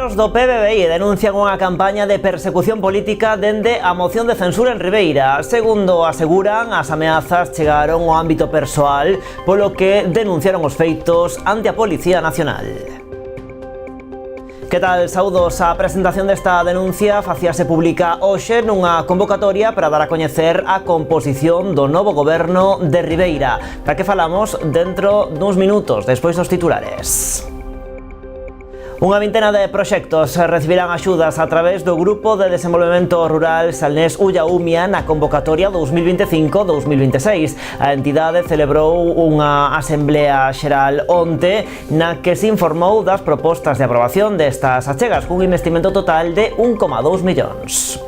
Concelleiros do PBBI denuncian unha campaña de persecución política dende a moción de censura en Ribeira. Segundo aseguran, as ameazas chegaron ao ámbito persoal, polo que denunciaron os feitos ante a Policía Nacional. Que tal? Saudos. A presentación desta denuncia facíase pública hoxe nunha convocatoria para dar a coñecer a composición do novo goberno de Ribeira. Para que falamos dentro duns minutos, despois dos titulares. Unha vintena de proxectos recibirán axudas a través do Grupo de Desenvolvemento Rural Salnés Ullaumia na convocatoria 2025-2026. A entidade celebrou unha asemblea xeral onte na que se informou das propostas de aprobación destas achegas cun investimento total de 1,2 millóns.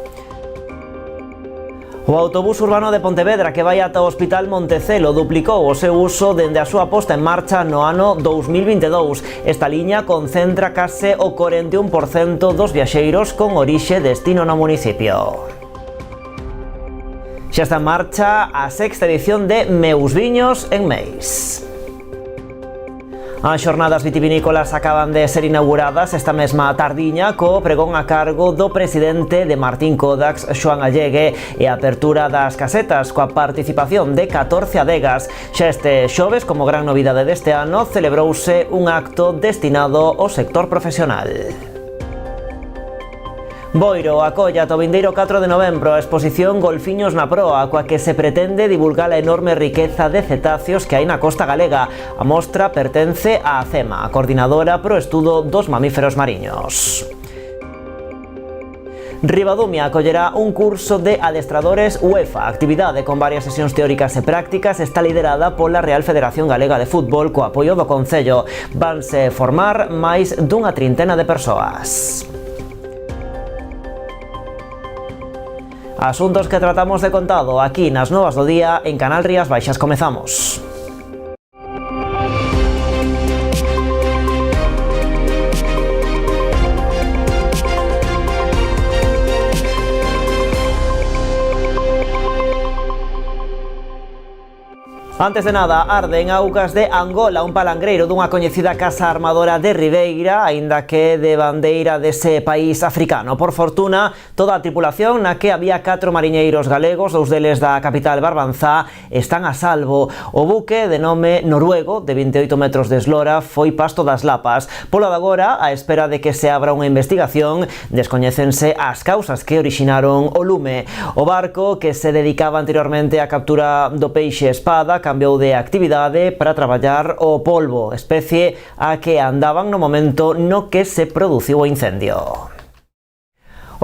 O autobús urbano de Pontevedra que vai ata o Hospital Montecelo duplicou o seu uso dende a súa posta en marcha no ano 2022. Esta liña concentra case o 41% dos viaxeiros con orixe e destino no municipio. Xa está en marcha a sexta edición de Meus Viños en Meis. As xornadas vitivinícolas acaban de ser inauguradas esta mesma tardiña co pregón a cargo do presidente de Martín Codax, Xoán Allegue, e a apertura das casetas coa participación de 14 adegas. Xa este xoves, como gran novidade deste ano, celebrouse un acto destinado ao sector profesional. Boiro acolla ata o vindeiro 4 de novembro a exposición Golfiños na proa, coa que se pretende divulgar a enorme riqueza de cetáceos que hai na costa galega. A mostra pertence á CEMA, a coordinadora pro estudo dos mamíferos mariños. Ribadumia acollerá un curso de adestradores UEFA. A actividade con varias sesións teóricas e prácticas está liderada pola Real Federación Galega de Fútbol co apoio do Concello. Vanse formar máis dunha trintena de persoas. Asuntos que tratamos de contado aquí nas Novas do Día en Canal Rías Baixas. Comezamos. Antes de nada, arde en augas de Angola un palangreiro dunha coñecida casa armadora de Ribeira, aínda que de bandeira dese país africano. Por fortuna, toda a tripulación, na que había 4 mariñeiros galegos, 2 deles da capital Barbanzá, están a salvo. O buque, de nome noruego, de 28 metros de eslora, foi pasto das lapas. Polo de agora, á espera de que se abra unha investigación, descoñécense as causas que orixinaron o lume. O barco, que se dedicaba anteriormente á captura do peixe espada, cambiou de actividade para traballar o polvo, especie a que andaban no momento no que se produciu o incendio.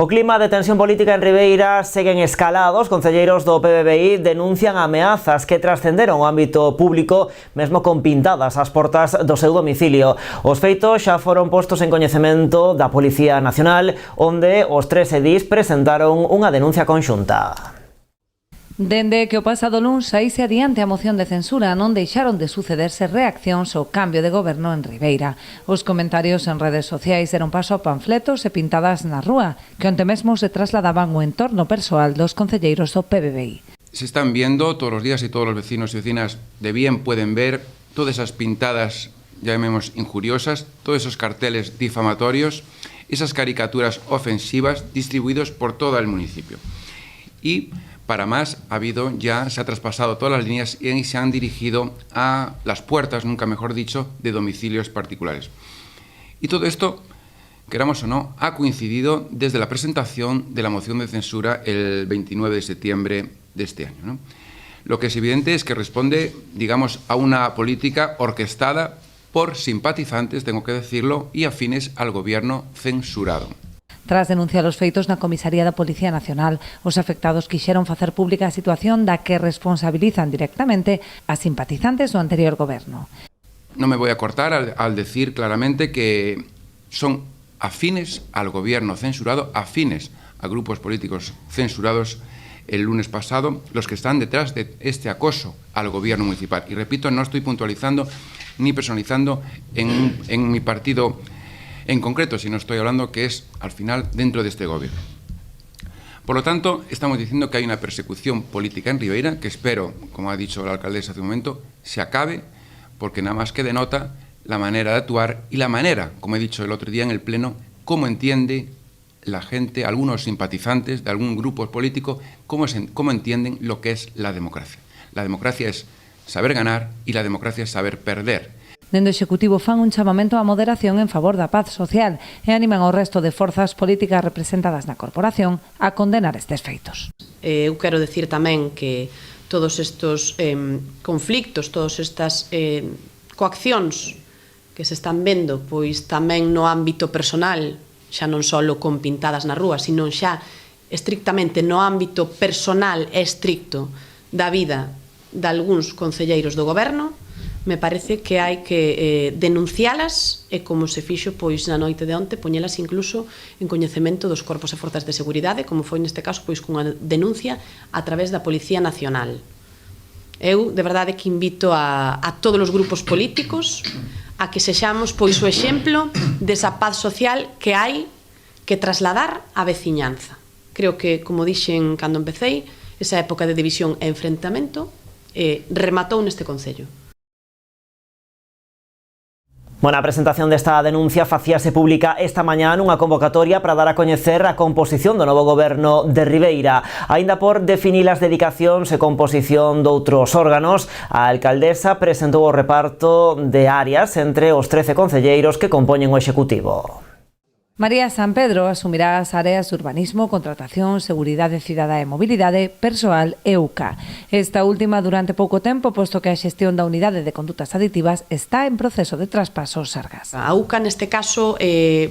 O clima de tensión política en Ribeira seguen escalados. Concelleiros do PBBI denuncian ameazas que trascenderon o ámbito público, mesmo con pintadas ás portas do seu domicilio. Os feitos xa foron postos en coñecemento da Policía Nacional, onde os 3 edís presentaron unha denuncia conxunta. Dende que o pasado luns saíse adiante a moción de censura, non deixaron de sucederse reaccións ao cambio de goberno en Ribeira. Os comentarios en redes sociais deron paso a panfletos e pintadas na rúa, que onte mesmo se trasladaban ao entorno persoal dos concelleiros do PBBI. Se están viendo todos los días y todos los vecinos y vecinas de bien pueden ver todas esas pintadas, llamemos injuriosas, todos esos carteles difamatorios, esas caricaturas ofensivas distribuidos por todo el municipio. Y para más, se ha traspasado todas las líneas y se han dirigido a las puertas, nunca mejor dicho, de domicilios particulares. Y todo esto, queramos o no, ha coincidido desde la presentación de la moción de censura el 29 de septiembre de este año, ¿no? Lo que es evidente es que responde, digamos, a una política orquestada por simpatizantes, tengo que decirlo, y afines al gobierno censurado. Tras denunciar os feitos na comisaría da Policía Nacional, os afectados quixeron facer pública a situación da que responsabilizan directamente a simpatizantes do anterior goberno. No me voy a cortar al decir claramente que son afines al gobierno censurado, afines a grupos políticos censurados el lunes pasado, los que están detrás de este acoso al gobierno municipal. Y repito, no estoy puntualizando ni personalizando en mi partido en concreto, si no estoy hablando que es, al final, dentro de este gobierno. Por lo tanto, estamos diciendo que hay una persecución política en Ribeira, que espero, como ha dicho la alcaldesa hace un momento, se acabe, porque nada más que denota la manera de actuar y la manera, como he dicho el otro día en el Pleno, cómo entiende la gente, algunos simpatizantes de algún grupo político, cómo entienden lo que es la democracia. La democracia es saber ganar y la democracia es saber perder. Dende o Executivo fan un chamamento á moderación en favor da paz social e animan ao resto de forzas políticas representadas na corporación a condenar estes feitos. Eu quero decir tamén que todos estes conflictos, todas estas coaccións que se están vendo, pois tamén no ámbito personal, xa non só con pintadas na rúa, sino xa estrictamente no ámbito personal e estricto da vida de algúns concelleiros do goberno, me parece que hai que denuncialas e, como se fixo pois na noite de onte, poñelas incluso en coñecemento dos corpos e forzas de seguridade, como foi neste caso pois cunha denuncia a través da Policía Nacional. Eu, de verdade, que invito a todos os grupos políticos a que sexamos pois o exemplo desa paz social que hai que trasladar á veciñanza. Creo que, como dixen cando empecéi, esa época de división e enfrentamento rematou neste concello. Bueno, a presentación desta denuncia facíase pública esta mañá nunha convocatoria para dar a coñecer a composición do novo goberno de Ribeira. Aínda por definir as dedicacións e composición doutros órganos, a alcaldesa presentou o reparto de áreas entre os 13 concelleiros que compoñen o Executivo. María San Pedro asumirá as áreas de urbanismo, contratación, seguridade cidadá e mobilidade, persoal e UCA. Esta última durante pouco tempo, posto que a xestión da unidade de condutas aditivas está en proceso de traspaso aos Sergas. A UCA neste caso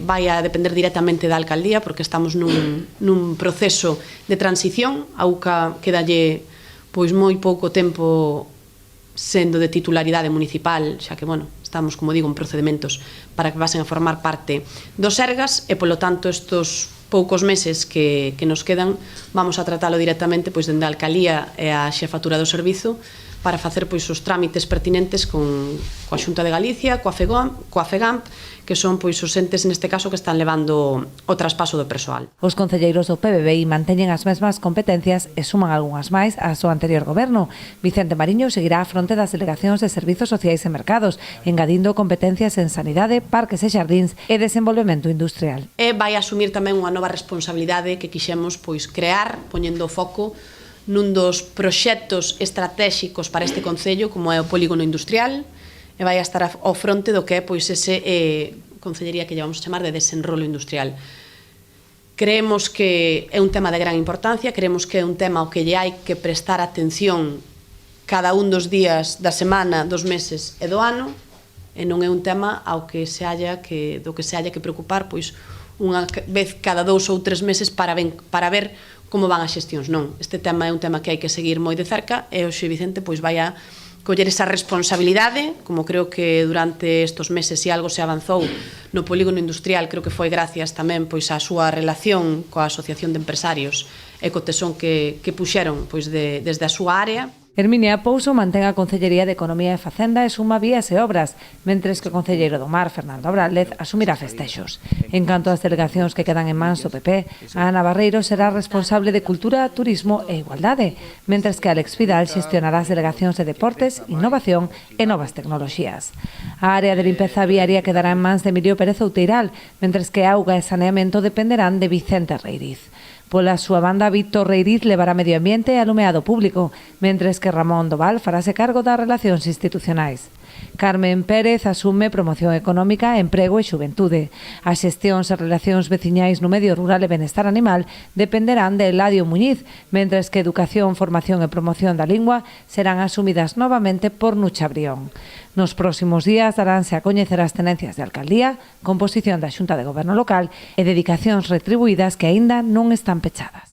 vai a depender directamente da alcaldía porque estamos nun proceso de transición. A UCA quedalle pois moi pouco tempo sendo de titularidade municipal, xa que, bueno, estamos, como digo, en procedementos para que pasen a formar parte dos Sergas e, polo tanto, estos poucos meses que nos quedan vamos a tratalo directamente pois dende a alcaldía e a xefatura do servizo para facer pois os trámites pertinentes coa Xunta de Galicia, coa FEGAMP, que son pois os entes neste caso que están levando o traspaso do persoal. Os concelleiros do PBBI manteñen as mesmas competencias e suman algunhas máis ao anterior goberno. Vicente Mariño seguirá á fronte das delegacións de Servizos Sociais e Mercados, engadindo competencias en sanidade, parques e xardíns e desenvolvemento industrial. E vai asumir tamén unha nova responsabilidade que quixemos pois crear, poñendo o foco nun dos proxectos estratéxicos para este concello, como é o polígono industrial, e vai a estar ao fronte do que é pois ese concellería que llevamos a chamar de desenrolo industrial. Creemos que é un tema de gran importancia, creemos que é un tema ao que lle hai que prestar atención cada un dos días da semana, dos meses e do ano, e non é un tema do que se halla que preocupar pois unha vez cada 2 ou 3 meses para ver como van as xestións. Non, este tema é un tema que hai que seguir moi de cerca e hoxe Vicente pois vai a coller esa responsabilidade, como creo que durante estes meses se algo se avanzou no polígono industrial, creo que foi gracias tamén pois á súa relación coa Asociación de Empresarios e co tesón que puxeron pois desde a súa área. Herminia Pouso mantén a Concellería de Economía e Facenda e suma vías e obras, mentres que o concelleiro do Mar, Fernando Abrález, asumirá festexos. En canto ás delegacións que quedan en mans do PP, a Ana Barreiro será responsable de Cultura, Turismo e Igualdade, mentres que Alex Vidal xestionará as delegacións de Deportes, Innovación e Novas Tecnoloxías. A área de limpeza viaria quedará en mans de Emilio Pérez Outeiral, mentres que Auga e Saneamento dependerán de Vicente Reiriz. Pola súa banda, Víctor Reiriz levará Medio Ambiente e Alumeado Público, mentres que Ramón Doval farase cargo das relacións institucionais. Carmen Pérez asume Promoción Económica, Emprego e Xuventude. As xestións e relacións veciñais no medio rural e benestar animal dependerán de Eladio Muñiz, mentres que Educación, Formación e Promoción da Lingua serán asumidas novamente por Nucha Brión. Nos próximos días daránse a coñecer as tenencias de alcaldía, composición da Xunta de Goberno local e dedicacións retribuídas que aínda non están pechadas.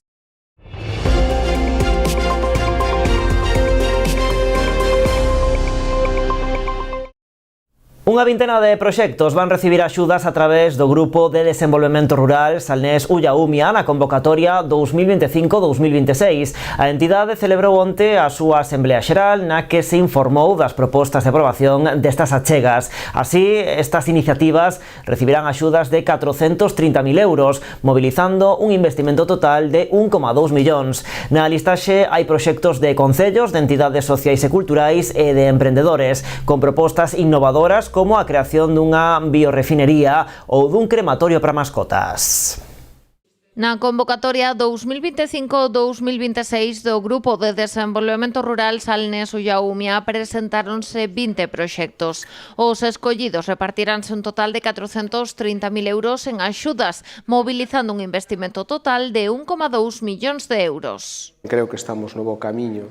Unha vintena de proxectos van recibir axudas a través do Grupo de Desenvolvemento Rural Salnés Ullaumia na convocatoria 2025-2026. A entidade celebrou onte a súa Asamblea Xeral na que se informou das propostas de aprobación destas achegas. Así, estas iniciativas recibirán axudas de 430.000 euros, mobilizando un investimento total de 1,2 millóns. Na listaxe hai proxectos de concellos, de entidades sociais e culturais e de emprendedores, con propostas innovadoras como a creación dunha biorrefinería ou dun crematorio para mascotas. Na convocatoria 2025-2026 do Grupo de Desenvolvemento Rural Salnes Ullaumia presentáronse 20 proxectos. Os escollidos repartiránse un total de 430.000 euros en axudas, mobilizando un investimento total de 1,2 millóns de euros. Creo que estamos no bo camiño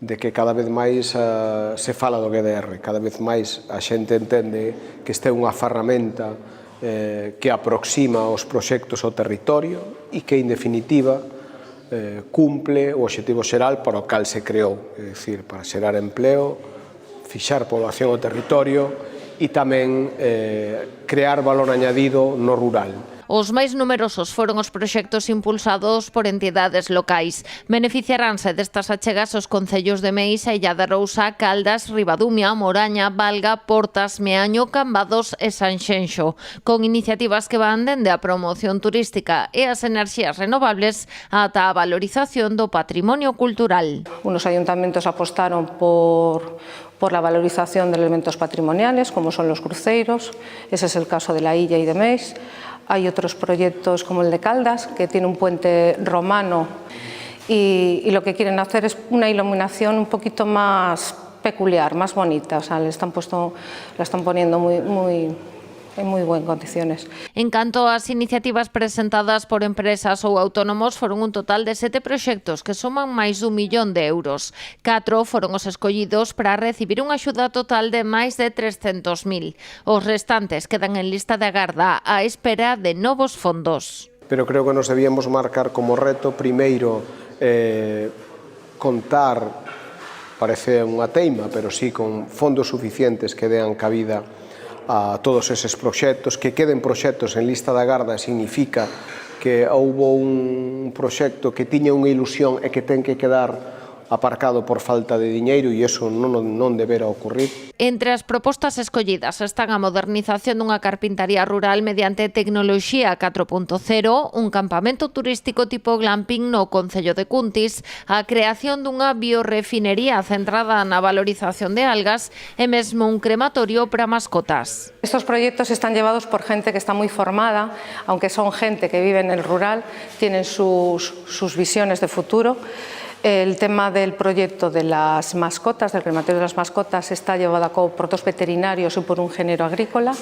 de que cada vez máis se fala do GDR, cada vez máis a xente entende que este é unha ferramenta que aproxima os proxectos ao territorio e que, en definitiva, cumple o obxectivo xeral para o cal se creou, é dicir, para xerar empleo, fixar población ao territorio e tamén crear valor añadido no rural. Os máis numerosos foron os proxectos impulsados por entidades locais. Beneficiaránse destas achegas os concellos de Meis, Illa de Rousa, Caldas, Ribadumia, Moraña, Valga, Portas, Meaño, Cambados e Sanxenxo, con iniciativas que van dende a promoción turística e as enerxías renovables ata a valorización do patrimonio cultural. Unos ayuntamientos apostaron por la valorización de elementos patrimoniales, como son los cruceros, ese es el caso de la Illa y de Meis. Hay otros proyectos como el de Caldas, que tiene un puente romano y lo que quieren hacer es una iluminación un poquito más peculiar, más bonita. O sea, la están poniendo en muy buenas condiciones. En canto ás iniciativas presentadas por empresas ou autónomos, foron un total de 7 proxectos que soman máis dun millón de euros. 4 foron os escollidos para recibir unha axuda total de máis de 300.000. Os restantes quedan en lista de agarda á espera de novos fondos. Pero creo que nos debíamos marcar como reto, primeiro, contar, parece unha teima, pero sí con fondos suficientes que dean cabida a todos eses proxectos, que queden proxectos en lista de agarda significa que houbo un proxecto que tiña unha ilusión e que ten que quedar aparcado por falta de diñeiro e iso non deberá ocurrir. Entre as propostas escollidas están a modernización dunha carpintaría rural mediante tecnoloxía 4.0, un campamento turístico tipo glamping no concello de Cuntis, a creación dunha biorrefinería centrada na valorización de algas e mesmo un crematorio para mascotas. Estos proyectos están llevados por gente que está muy formada, aunque son gente que vive en el rural, tienen sus visiones de futuro. El tema del proyecto de las mascotas, del crematorio de las mascotas, está llevado a cabo por 2 veterinarios y por un ingeniero agrícola.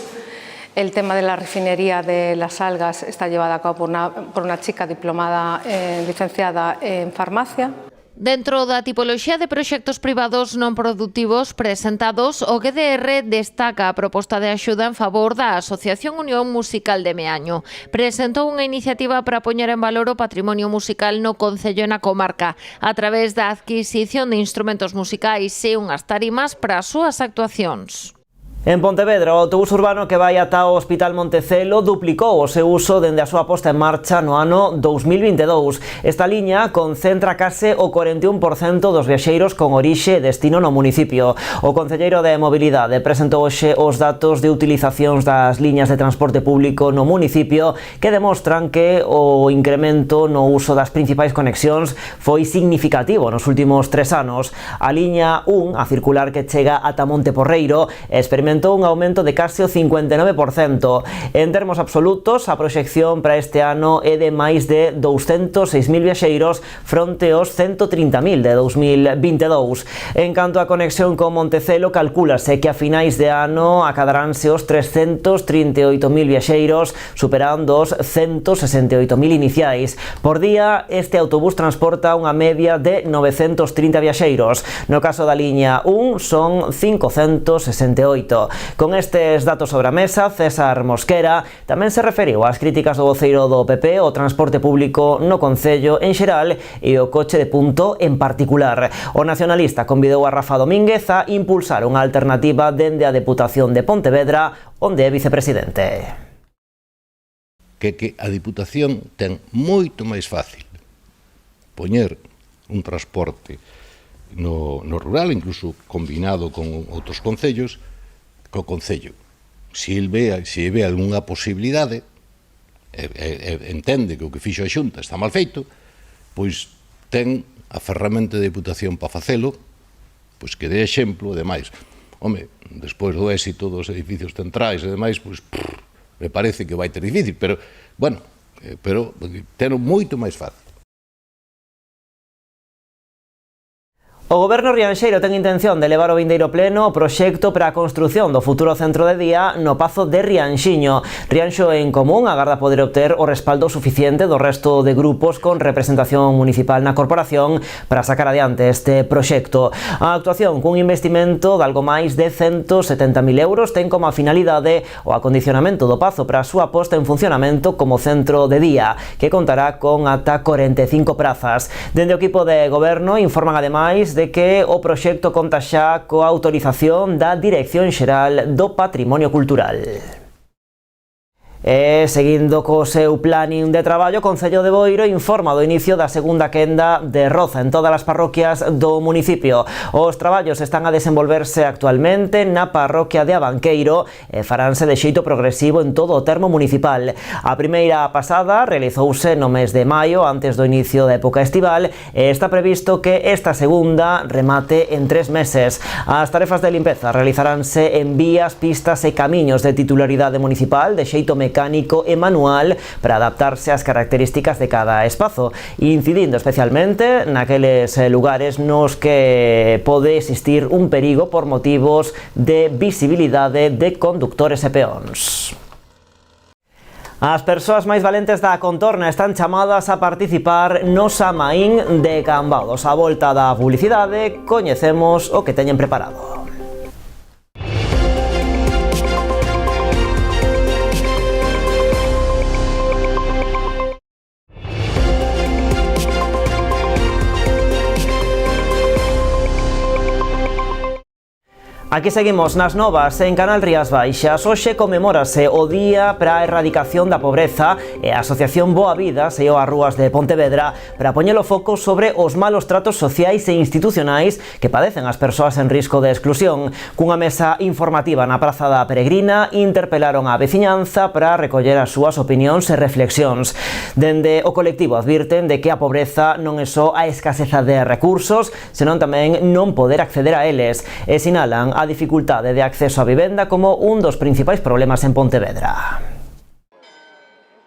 El tema de la refinería de las algas está llevado a cabo por una chica diplomada, licenciada en farmacia. Dentro da tipoloxía de proxectos privados non produtivos presentados, o GDR destaca a proposta de axuda en favor da Asociación Unión Musical de Meaño. Presentou unha iniciativa para poñer en valor o patrimonio musical no concello e na comarca, a través da adquisición de instrumentos musicais e unhas tarimas para as súas actuacións. En Pontevedra, o autobús urbano que vai ata o Hospital Montecelo duplicou o seu uso dende a súa posta en marcha no ano 2022. Esta liña concentra case o 41% dos viaxeiros con orixe e destino no municipio. O concelleiro de Mobilidade presentou hoxe os datos de utilizacións das liñas de transporte público no municipio que demostran que o incremento no uso das principais conexións foi significativo nos últimos 3 anos. A liña 1, a circular que chega ata Monteporreiro, experimentou un aumento de case o 59%. En termos absolutos, a proxección para este ano é de máis de 206.000 viaxeiros fronte aos 130.000 de 2022. En canto á conexión con Montecelo, calcúlase que a finais de ano acadaránse os 338.000 viaxeiros, superando os 168.000 iniciais. Por día, este autobús transporta unha media de 930 viaxeiros. No caso da liña 1, son 568. Con estes datos sobre a mesa, César Mosquera tamén se referiu ás críticas do voceiro do PP ao transporte público no concello en xeral e o coche de punto en particular. O nacionalista convidou a Rafa Domínguez a impulsar unha alternativa dende a Deputación de Pontevedra, onde é vicepresidente. Que a Diputación ten moito máis fácil poñer un transporte no rural, incluso combinado con outros concellos, co concello. Se ve algunha posibilidade, entende que o que fixo a Xunta está mal feito, pois ten a ferramenta de Deputación para facelo, pois que dé exemplo, ademais. home, despois do éxito dos edificios centrais e demais, pois, me parece que vai ter difícil, pero, bueno, pero teno moito máis fácil. O Goberno rianxeiro ten intención de levar ao vindeiro pleno o proxecto para a construción do futuro centro de día no Pazo de Rianxiño. Rianxo en Común agarda poder obter o respaldo suficiente do resto de grupos con representación municipal na corporación para sacar adiante este proxecto. A actuación cun investimento de algo máis de 170.000 euros ten como finalidade o acondicionamento do Pazo para a súa posta en funcionamento como centro de día, que contará con ata 45 prazas. Dende o equipo de Goberno informan ademais de que o proxecto conta xa coa autorización da Dirección Xeral do Patrimonio Cultural. E, seguindo co seu planning de traballo, o Concello de Boiro informa do inicio da segunda quenda de roza en todas as parroquias do municipio. Os traballos están a desenvolverse actualmente na parroquia de Abanqueiro e faránse de xeito progresivo en todo o termo municipal. A primeira pasada realizouse no mes de maio, antes do inicio da época estival, e está previsto que esta segunda remate en 3 meses. As tarefas de limpeza realizaránse en vías, pistas e camiños de titularidade municipal de xeito mecánico e manual para adaptarse ás características de cada espazo, incidindo especialmente naqueles lugares nos que pode existir un perigo por motivos de visibilidade de conductores e peóns. As persoas máis valentes da contorna están chamadas a participar no Samaín de Cambados. A volta da publicidade, coñecemos o que teñen preparado. Aquí seguimos nas novas en Canal Rías Baixas. Hoxe comemórase o Día para a Erradicación da Pobreza e a Asociación Boa Vida saíu ás rúas de Pontevedra para poñer o foco sobre os malos tratos sociais e institucionais que padecen as persoas en risco de exclusión. Cunha mesa informativa na Praza da Peregrina interpelaron á veciñanza para recoller as súas opinións e reflexións. Dende o colectivo advirten de que a pobreza non é só a escaseza de recursos, senón tamén non poder acceder a eles, e sinalan a dificultade de acceso á vivenda como un dos principais problemas en Pontevedra.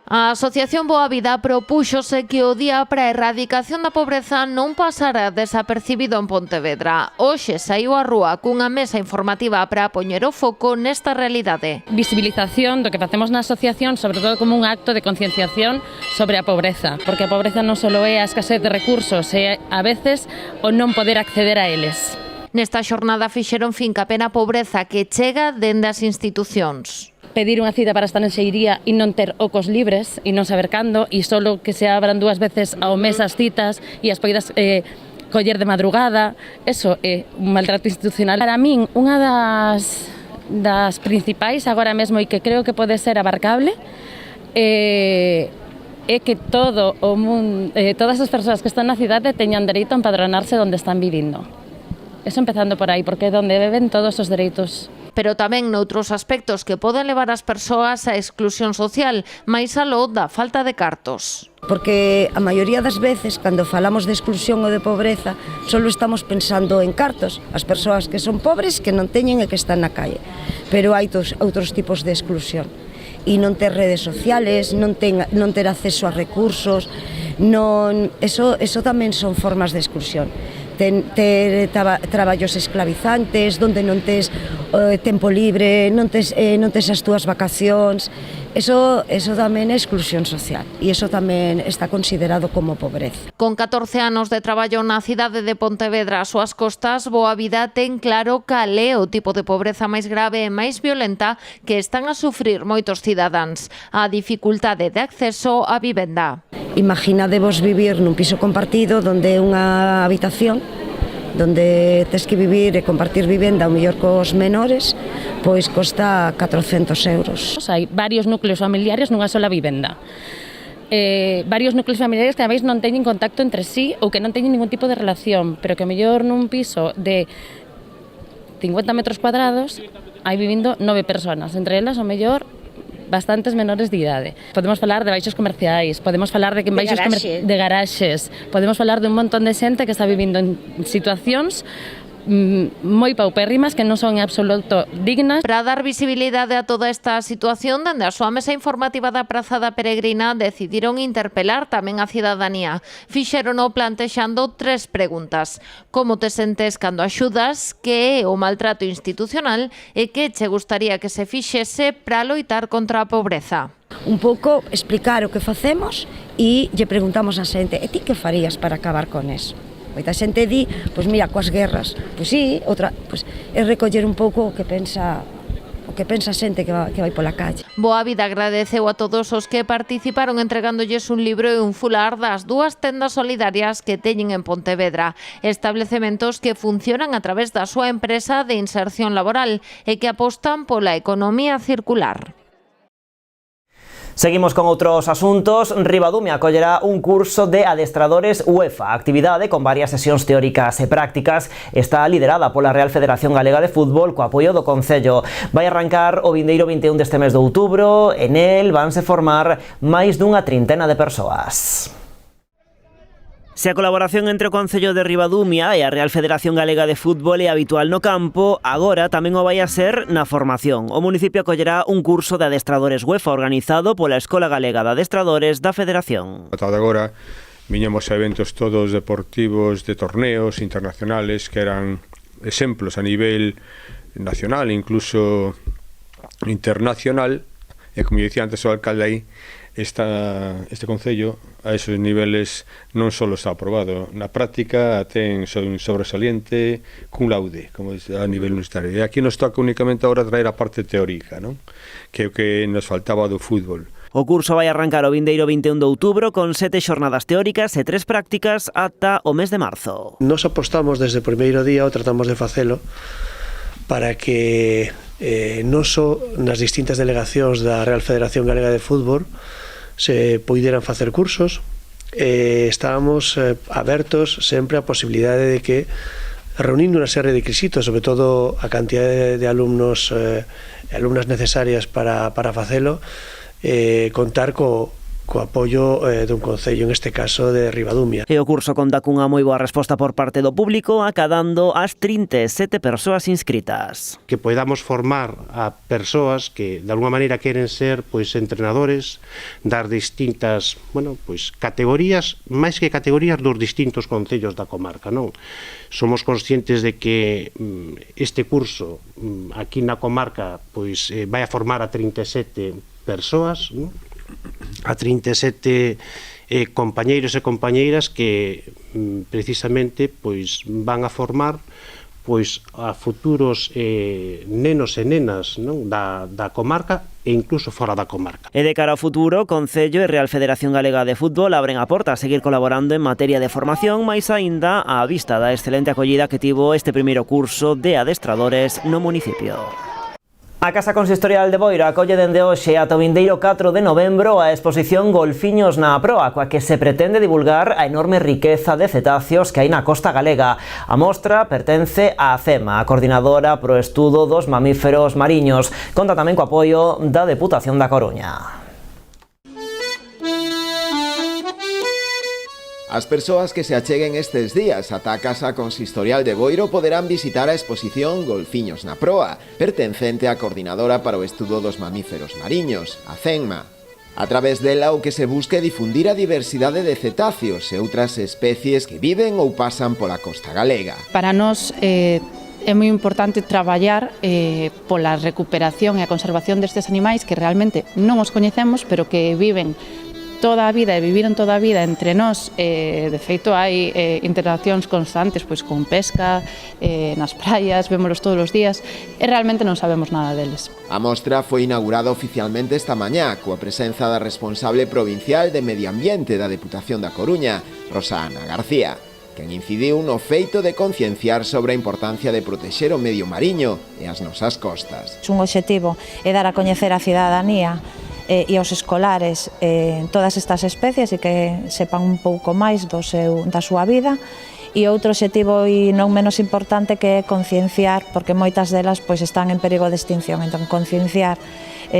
A Asociación Boa Vida propúxose que o Día para a Erradicación da Pobreza non pasara desapercibido en Pontevedra. Hoxe saiu á rúa cunha mesa informativa para poñer o foco nesta realidade. Visibilización do que facemos na asociación, sobre todo como un acto de concienciación sobre a pobreza, porque a pobreza non só é a escasez de recursos, é a veces o non poder acceder a eles. Nesta xornada fixeron fincape na pobreza que chega dende as institucións. Pedir unha cita para estar en Xeiría e non ter ocos libres e non saber cando, e solo que se abran 2 veces ao mes as citas e as poidas coller de madrugada, eso é un maltrato institucional. Para min, unha das principais agora mesmo e que creo que pode ser abarcable é que todo o mundo, todas as persoas que están na cidade teñan dereito a empadronarse onde están vivindo. Eso empezando por aí, porque é onde beben todos os dereitos. Pero tamén noutros aspectos que poden levar as persoas á exclusión social, máis aló da falta de cartos. Porque a maioría das veces, cando falamos de exclusión ou de pobreza, só estamos pensando en cartos, as persoas que son pobres, que non teñen e que están na calle. Pero hai outros tipos de exclusión. E non ter redes sociales, non ter acceso a recursos, eso tamén son formas de exclusión. Ter traballos esclavizantes, onde non tes tempo libre, non tes as túas vacacións, eso tamén é exclusión social e eso tamén está considerado como pobreza. Con 14 anos de traballo na cidade de Pontevedra ás súas costas, Boa Vida ten claro cal é o tipo de pobreza máis grave e máis violenta que están a sufrir moitos cidadáns, a dificultade de acceso á vivenda. Imaginadevos vivir nun piso compartido onde é unha habitación, onde tes que vivir e compartir vivenda ao mellor cos menores, pois costa 400 euros. Hai varios núcleos familiares nunha sola vivenda. Varios núcleos familiares que a vez non teñen contacto entre sí ou que non teñen ningún tipo de relación, pero que a mellor nun piso de 50 metros cuadrados hai vivindo 9 personas, entre elas o mellor bastantes menores de idade. Podemos falar de baixos comerciais, podemos falar de garaxes, podemos falar de un montón de xente que está vivindo en situacións moi paupérrimas, que non son en absoluto dignas. Para dar visibilidade a toda esta situación, dende a súa mesa informativa da Praza da Peregrina decidiron interpelar tamén a cidadanía. Fixérono plantexando 3 preguntas. Como te sentes cando axudas? Que é o maltrato institucional? E que che gustaría que se fixese para loitar contra a pobreza? Un pouco explicar o que facemos e lle preguntamos a xente, e ti que farías para acabar con eso? Moita xente di, pois mira, coas guerras, pois sí, outra, pois é recoller un pouco o que pensa a xente que vai pola calle. Boa Vida agradeceu a todos os que participaron entregándoles un libro e un fular das 2 tendas solidarias que teñen en Pontevedra, establecementos que funcionan a través da súa empresa de inserción laboral e que apostan pola economía circular. Seguimos con outros asuntos. Ribadumia acollerá un curso de adestradores UEFA. A actividade, con varias sesións teóricas e prácticas, está liderada pola Real Federación Galega de Fútbol co apoio do Concello. Vai arrancar o vindeiro 21 deste mes de outubro e nel vanse formar máis dunha trintena de persoas. Se a colaboración entre o Concello de Ribadumia e a Real Federación Galega de Fútbol é habitual no campo, agora tamén o vai a ser na formación. O municipio acollerá un curso de adestradores UEFA organizado pola Escola Galega de Adestradores da Federación. Ata agora viñamos a eventos todos deportivos de torneos internacionales que eran exemplos a nivel nacional, incluso internacional, e como dicía antes o alcalde aí, este Concello a esos niveles non só está aprobado, na práctica ten un sobresaliente cum laude, como a nivel universitario. E aquí nos toca únicamente agora traer a parte teórica, non? Que é o que nos faltaba do fútbol. O curso vai arrancar o vindeiro 21 de outubro con 7 xornadas teóricas e 3 prácticas ata o mes de marzo. Nos apostamos desde o primeiro día, ou tratamos de facelo, para que non só nas distintas delegacións da Real Federación Galega de Fútbol se poideran facer cursos, estábamos abertos sempre á posibilidade de que, reunindo unha serie de requisitos, sobre todo a cantidade de alumnos e alumnas necesarias para facelo, contar co apoio dun concello, en este caso de Ribadumia. E o curso conta cunha moi boa resposta por parte do público, acadando as 37 persoas inscritas. Que podamos formar a persoas que de alguma maneira queren ser entrenadores das distintas, categorías, máis que categorías dos distintos concellos da comarca, non? Somos conscientes de que este curso aquí na comarca vai a formar a 37 persoas, non? A 37 compañeiros e compañeiras que precisamente van a formar a futuros nenos e nenas, non? da comarca e incluso fora da comarca. E de cara ao futuro, Concello e Real Federación Galega de Fútbol abren a porta a seguir colaborando en materia de formación, máis aínda á vista da excelente acollida que tivo este primeiro curso de adestradores no municipio. A Casa Consistorial de Boiro acolle dende hoxe ata o vindeiro 4 de novembro a exposición Golfiños na Proa, coa que se pretende divulgar a enorme riqueza de cetáceos que hai na costa galega. A mostra pertence á CEMA, a Coordinadora pro Estudo dos Mamíferos Mariños. Conta tamén co apoio da Deputación da Coruña. As persoas que se acheguen estes días ata a Casa Consistorial de Boiro poderán visitar a exposición Golfiños na Proa, pertencente á Coordinadora para o Estudo dos Mamíferos Mariños, a CEMA. A través dela o que se busca é difundir a diversidade de cetáceos e outras especies que viven ou pasan pola costa galega. Para nós é moi importante traballar pola recuperación e a conservación destes animais que realmente non os coñecemos, pero que viven toda a vida e viviron toda a vida entre nós. De feito hai interaccións constantes con pesca nas praias, vémolos todos os días e realmente non sabemos nada deles. A mostra foi inaugurada oficialmente esta mañá coa presenza da responsable provincial de Medio Ambiente da Deputación da Coruña, Rosa Ana García, quen incidiu no feito de concienciar sobre a importancia de protexer o medio mariño e as nosas costas. Un obxectivo é dar a coñecer a cidadanía e aos escolares todas estas especies e que sepan un pouco máis da súa vida e outro obxectivo e non menos importante que é concienciar, porque moitas delas pois están en perigo de extinción, entón concienciar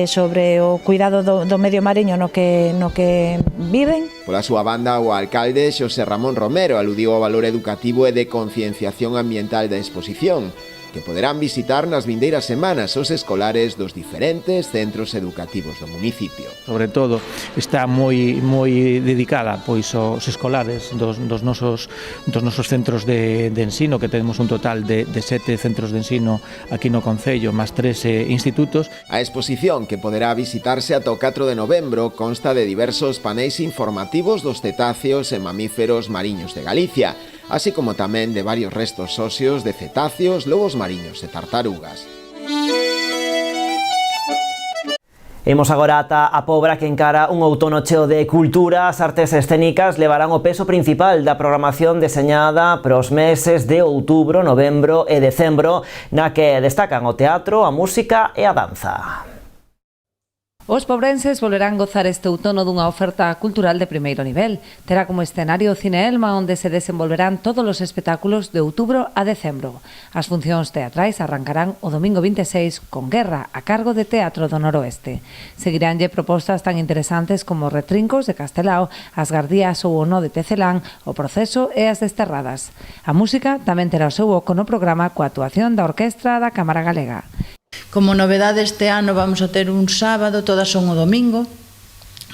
sobre o cuidado do medio mariño no que viven. Pola súa banda, o alcalde Xosé Ramón Romero aludiu ao valor educativo e de concienciación ambiental da exposición, que poderán visitar nas vindeiras semanas os escolares dos diferentes centros educativos do municipio. Sobre todo está moi dedicada pois aos escolares dos nosos centros de ensino, que temos un total de 7 centros de ensino aquí no concello, máis 3 institutos. A exposición, que poderá visitarse ata o 4 de novembro, consta de diversos paneis informativos dos cetáceos e mamíferos mariños de Galicia, así como tamén de varios restos óseos de cetáceos, lobos mariños e tartarugas. Imos agora ata a Pobra, que encara un outono cheo de cultura. As artes escénicas levarán o peso principal da programación deseñada para os meses de outubro, novembro e decembro, na que destacan o teatro, a música e a danza. Os pobrenses volverán gozar este outono dunha oferta cultural de primeiro nivel. Terá como escenario o Cine Elma, onde se desenvolverán todos os espectáculos de outubro a decembro. As funcións teatrais arrancarán o domingo 26 con Guerra, a cargo de Teatro do Noroeste. Seguiránlle propostas tan interesantes como Retrincos de Castelao, As Gardías ou o No de Tecelán, O Proceso e As Desterradas. A música tamén terá o seu oco no programa coa actuación da Orquestra da Cámara Galega. Como novedade este ano vamos a ter un sábado, todas son o domingo,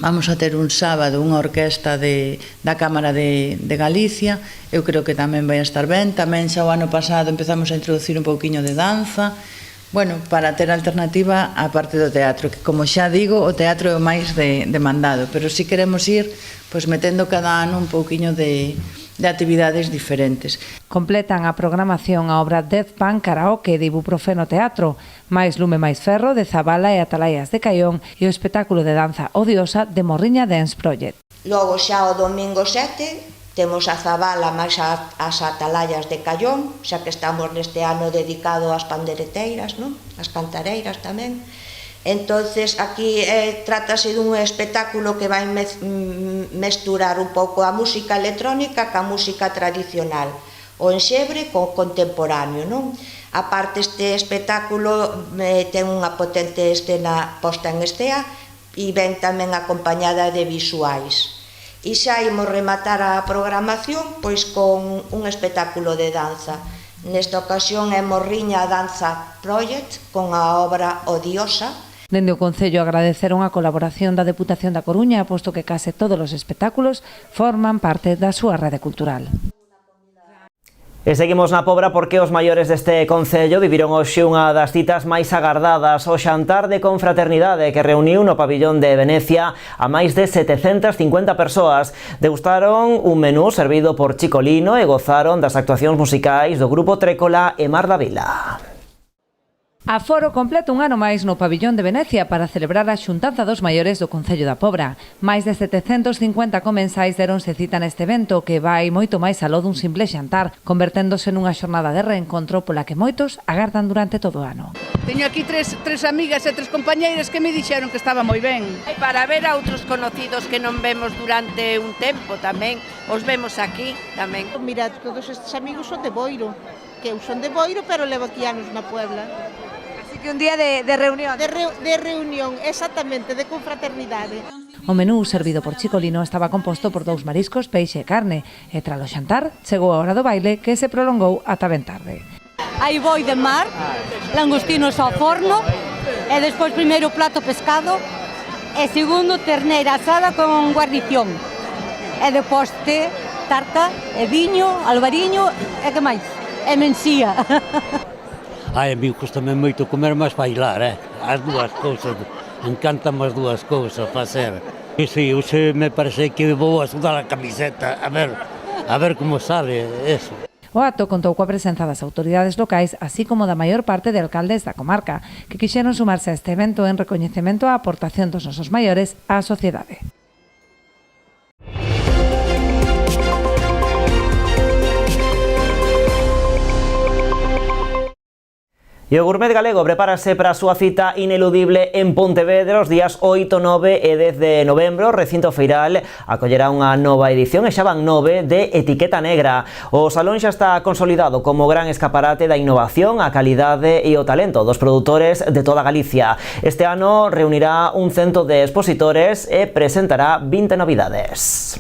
vamos a ter un sábado unha orquesta da Cámara de Galicia, eu creo que tamén vai a estar ben, tamén xa o ano pasado empezamos a introducir un pouquiño de danza, bueno, para ter alternativa á parte do teatro, que como xa digo, o teatro é o máis demandado, pero si queremos ir pois metendo cada ano un pouquiño de actividades diferentes. Completan a programación a obra Deathpan Karaoke de Ibuprofeno Teatro, máis Lume máis Ferro de Zabala e Atalaias de Caión e o espectáculo de danza Odiosa de Morriña Dance Project. Logo xa o domingo 7 temos a Zabala máis as Atalaias de Caión, xa que estamos neste ano dedicado ás pandereteiras, non? As cantareiras tamén. Entonces aquí trátase dun espectáculo que vai mesturar un pouco a música electrónica ca música tradicional, o enxebre co contemporáneo, non? A parte este espectáculo ten unha potente escena posta en escena e ven tamén acompañada de visuais. E xa imos rematar a programación pois con un espectáculo de danza. Nesta ocasión é Morriña Danza Project con a obra Odiosa. Dende o Concello agradeceron a colaboración da Deputación da Coruña, posto que case todos os espectáculos forman parte da súa rede cultural. E seguimos na Pobra porque os maiores deste concello viviron hoxe unha das citas máis agardadas, o xantar de confraternidade que reuniu no pabillón de Venecia a máis de 750 persoas. Degustaron un menú servido por Chicolino e gozaron das actuacións musicais do grupo Trécola e Mar da Vila. Aforo completo un ano máis no pabillón de Venecia para celebrar a xuntanza dos maiores do Concello da Pobra. Máis de 750 comensais deronse cita neste evento que vai moito máis aló dun simple xantar, converténdose nunha xornada de reencontro pola que moitos agardan durante todo o ano. Teño aquí tres amigas e tres compañeiras que me dixeron que estaba moi ben. Para ver a outros conocidos que non vemos durante un tempo tamén, os vemos aquí tamén. Mira, todos estes amigos son de Boiro, que eu son de Boiro, pero levo aquí anos na Puebla. Así que un día de reunión. De reunión, exactamente, de confraternidade. O menú servido por Chicolino estaba composto por 2 mariscos, peixe e carne, e tras o xantar chegou a hora do baile que se prolongou ata ben tarde. Hai boi de mar, langostinos ao forno, e despois primeiro plato pescado, e segundo terneira asada con guarnición. E depois té, tarta, e viño, albariño, e que máis? E mencía. Ai, a mí custame moito comer, mas bailar, as dúas cousas, encantan as dúas cousas facer. E si, hoxe me parece que vou a sudar a camiseta, a ver como sale eso. O acto contou coa presenza das autoridades locais, así como da maior parte de alcaldes da comarca, que quixeron sumarse a este evento en recoñecemento á aportación dos nosos maiores á sociedade. E o Gourmet Galego prepárase para a súa cita ineludible en Pontevedra os días 8, 9 e 10 de novembro. O recinto feiral acollerá unha nova edición e xa van 9 de Etiqueta Negra. O salón xa está consolidado como gran escaparate da innovación, a calidade e o talento dos produtores de toda Galicia. Este ano reunirá un cento de expositores e presentará 20 novidades.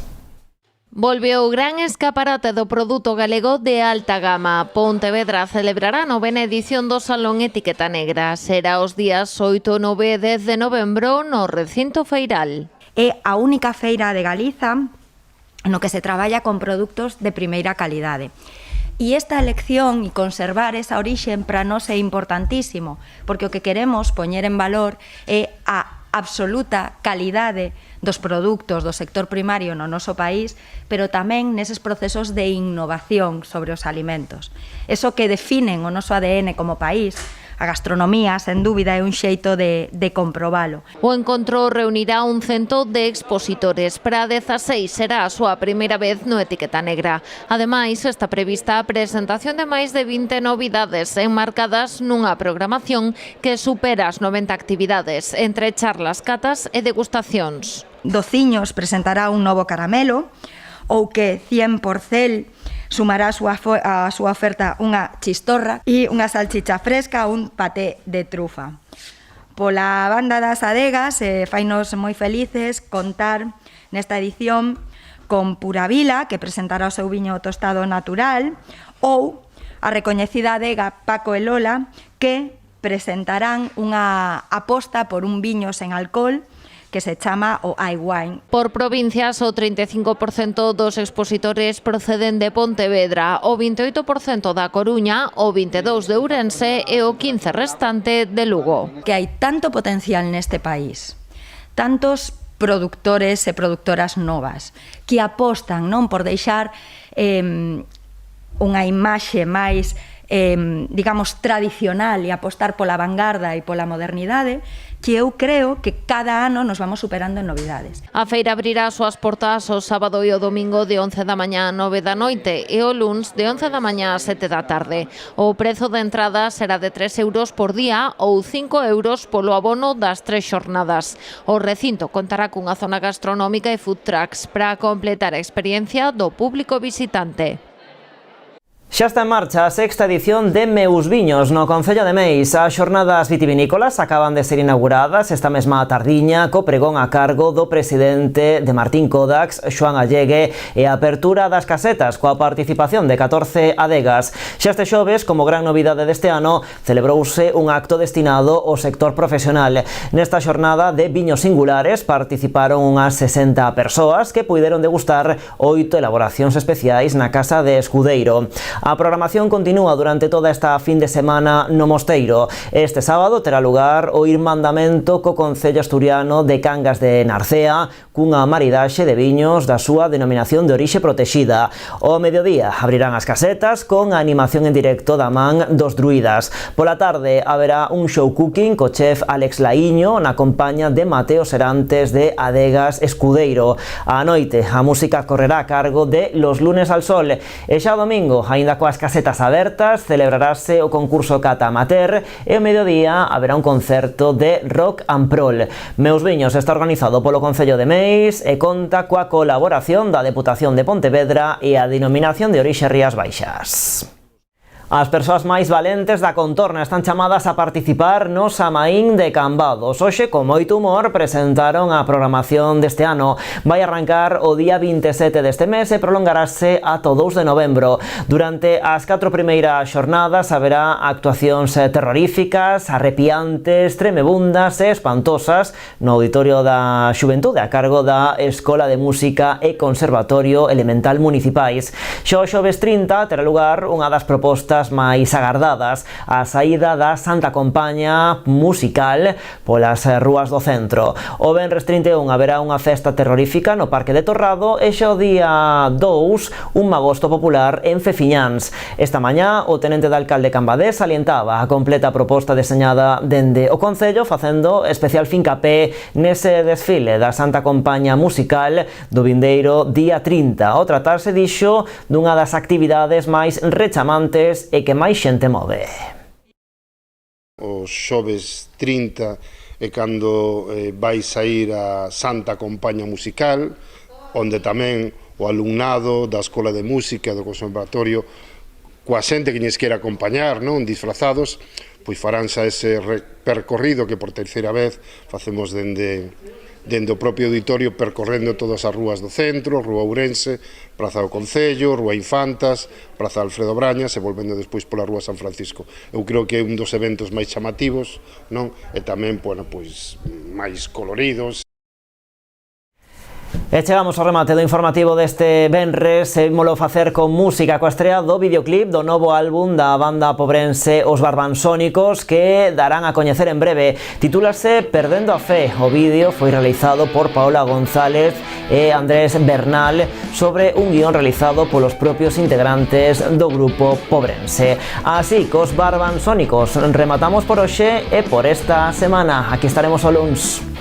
Volve o gran escaparate do produto galego de alta gama. Pontevedra celebrará a 9ª edición do Salón Etiqueta Negra. Será os días 8, 9 e 10 de novembro no recinto feiral. É a única feira de Galiza no que se traballa con produtos de primeira calidade. E esta elección e conservar esa orixe para nós é importantísimo, porque o que queremos poñer en valor é a absoluta calidade dos produtos do sector primario no noso país, pero tamén neses procesos de innovación sobre os alimentos. Eso que definen o noso ADN como país. A gastronomía, sen dúbida, é un xeito de comprobalo. O encontro reunirá un cento de expositores. Para 16 será a súa primeira vez no Etiqueta Negra. Ademais, está prevista a presentación de máis de 20 novidades enmarcadas nunha programación que supera as 90 actividades, entre charlas, catas e degustacións. Dociños presentará un novo caramelo, ou que 100% sumará a súa oferta unha chistorra e unha salchicha fresca ou un paté de trufa. Pola banda das adegas, fainos moi felices contar nesta edición con Pura Vila, que presentará o seu viño tostado natural, ou a recoñecida adega Paco e Lola, que presentarán unha aposta por un viño sen alcohol que se chama o iWine. Por provincias, o 35% dos expositores proceden de Pontevedra, o 28% da Coruña, o 22% de Ourense e o 15% restante de Lugo. Que hai tanto potencial neste país, tantos productores e productoras novas que apostan non por deixar unha imaxe máis digamos, tradicional e apostar pola vanguarda e pola modernidade, que eu creo que cada ano nos vamos superando en novidades. A feira abrirá as súas portas o sábado e o domingo de 11 da mañá a 9 da noite e o luns de 11 da mañá a 7 da tarde. O prezo de entrada será de 3 euros por día ou 5 euros polo abono das 3 xornadas. O recinto contará cunha zona gastronómica e food trucks para completar a experiencia do público visitante. Xa está en marcha a 6ª edición de Meus Viños no Concello de Meis. As xornadas vitivinícolas acaban de ser inauguradas esta mesma tardiña co pregón a cargo do presidente de Martín Kodax, Xoán Allegue, e a apertura das casetas coa participación de 14 adegas. Xa este xoves, como gran novidade deste ano, celebrouse un acto destinado ao sector profesional. Nesta xornada de viños singulares participaron unhas 60 persoas que puideron degustar 8 elaboracións especiais na Casa de Escudeiro. A programación continúa durante toda esta fin de semana no Mosteiro. Este sábado terá lugar o irmandamento co Concello Asturiano de Cangas de Narcea, cunha maridaxe de viños da súa denominación de orixe protexida. Ao mediodía abrirán as casetas con a animación en directo da man dos druidas. Pola tarde haberá un show cooking co chef Alex Laíño na compaña de Mateo Serantes de Adegas Escudeiro. A noite a música correrá a cargo de Los Lunes al Sol. E xa o domingo, aínda coas casetas abertas, celebrarase o concurso Cata Amateur e ao mediodía haberá un concerto de rock and prol. Meus Viños está organizado polo Concello de Meis e conta coa colaboración da Deputación de Pontevedra e a Denominación de Orixe Rías Baixas. As persoas máis valentes da contorna están chamadas a participar no Samaín de Cambados. Hoxe, con moito humor, presentaron a programación deste ano. Vai arrancar o día 27 deste mes e prolongarase ata o 2 de novembro. Durante as 4 primeiras xornadas haberá actuacións terroríficas, arrepiantes, tremebundas e espantosas no Auditorio da Xuventude a cargo da Escola de Música e Conservatorio Elemental Municipais. Xa o xoves 30 terá lugar unha das propostas máis agardadas, a saída da Santa Compaña musical polas rúas do centro. O venres 31 haberá unha festa terrorífica no Parque de Torrado e xa o día 2 un magosto popular en Fefiñáns. Esta mañá o tenente de alcalde Cambadés salientaba a completa proposta deseñada dende o Concello, facendo especial fincapé nese desfile da Santa Compaña musical do vindeiro día 30. Ao tratarse, dixo, dunha das actividades máis rechamantes e que máis xente move. Os xoves 30 é cando vai sair a Santa Compaña Musical, onde tamén o alumnado da Escola de Música do Conservatorio, coa xente que lles quera acompañar, non, disfrazados, pois faránse ese percorrido que por terceira vez facemos dende o propio auditorio, percorrendo todas as rúas do centro, Rúa Ourense, Praza do Concello, Rúa Infantas, Praza Alfredo Brañas e volvendo despois pola Rúa San Francisco. Eu creo que é un dos eventos máis chamativos, non? E tamén, bueno, pois máis coloridos. E chegamos ao remate do informativo deste venres, ímolo facer con música coa estrea do videoclip do novo álbum da banda pobrense Os Barbansónicos, que darán a coñecer en breve. Titúlase Perdendo a Fe. O vídeo foi realizado por Paola González e Andrés Bernal sobre un guión realizado polos propios integrantes do grupo pobrense. Así, cos Barbansónicos rematamos por hoxe e por esta semana. Aquí estaremos o luns.